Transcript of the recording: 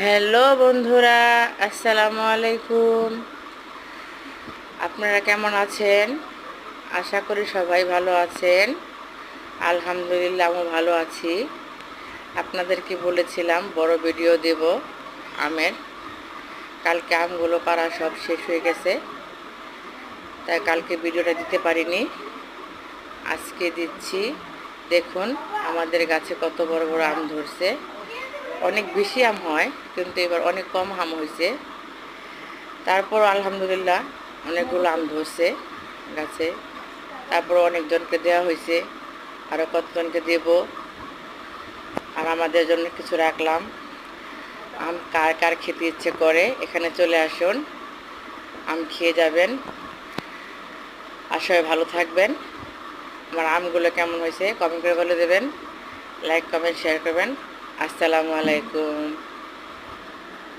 Hello বন্ধুরা, আসসালামু আলাইকুম। আপনারা কেমন আছেন? আশা করি সবাই ভালো আছেন। আলহামদুলিল্লাহ আমি ভালো আছি। আপনাদেরকে বলেছিলাম বড় ভিডিও দেব আমের। কালকে আমগুলো পাড়া সব শেষ হয়ে গেছে, তাই কালকে ভিডিওটা দিতে পারিনি। আজকে দিচ্ছি। দেখুন আমাদের গাছে কত বড় বড় আম ধরছে। অনেক বেশি আম হয়, কিন্তু এবার অনেক কম আম হয়েছে। তারপর আলহামদুলিল্লাহ অনেকগুলো আম ধরছে গাছে। তারপর অনেকজনকে দেওয়া হয়েছে, আরও কতজনকে দেব। আর আমাদের জন্য কিছু রাখলাম। আম কার কার খেতে ইচ্ছে করে এখানে চলে আসুন, আম খেয়ে যাবেন। আর সবাই ভালো থাকবেন। আমার আমগুলো কেমন হয়েছে কমেন্ট করে বলে দেবেন। লাইক কমেন্ট শেয়ার করবেন। আসসালামু আলাইকুম।